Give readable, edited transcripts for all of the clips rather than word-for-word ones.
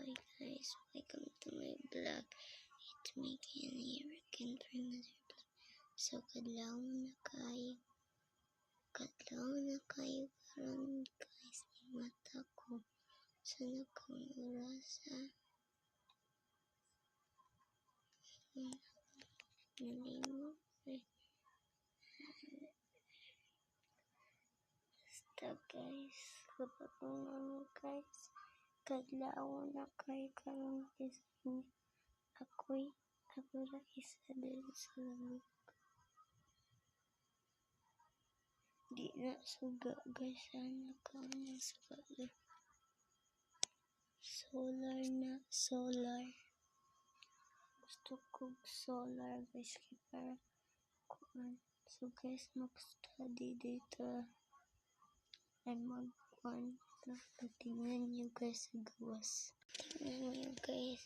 Hi guys, welcome to my vlog. It's me Ken here again for another vlog. So kadlaw na kayo karon guys ni mata ko. Sana kong orasa. Nalimot basta guys. Kapag guys, kadlaw na kayo karon is ako ra isa din sa lamig. Di na suga guys, sana ka na suga. Solar. Gusto ko solar guys para kuan. So guys, mag-study dito. Ay mag-kuan. Tingnan nyo guys sa gawas. Tingnan nyo guys.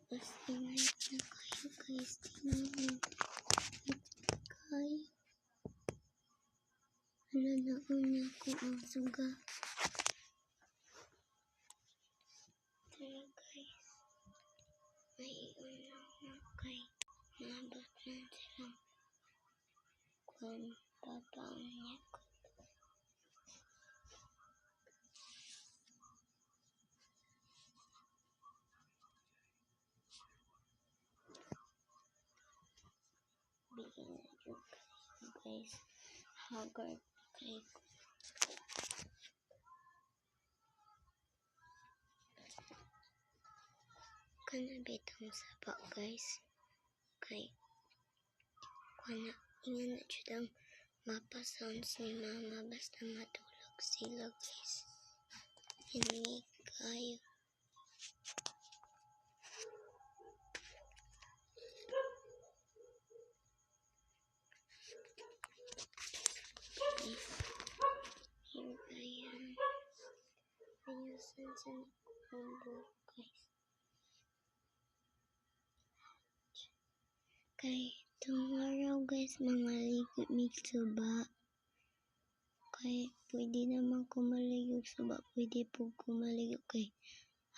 Mas init na kayo guys. Tingnan nyo. Kayo. Wala na una ko ang suga. Tara guys. May una na kayo. Nabot na silang kung papaon niya ko. Bigyan na yung guys. Haggard kayo. Kana bitang sapa guys. Kay kuna ingin na judang mapa sounds ni mama basta matulog sila guys. Hindi kayo. Here ayan. Ayusin sa kumbo guys. Kay tomorrow guys, mangaligo mi suba. Kay pwede naman ko maligo suba, pwede po ko maligo kay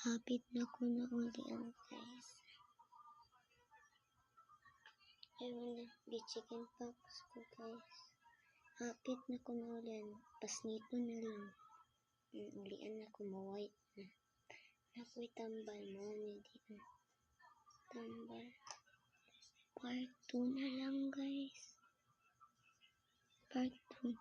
hapit na ko na ulian guys. Ayun na, chicken pox ko guys. Hapit na ko na ulian, pas nito na lang. Ulian na ko ma-white na. Nakoy tambal mo ni dito. Tambal. Part 2 na lang guys. Part 2.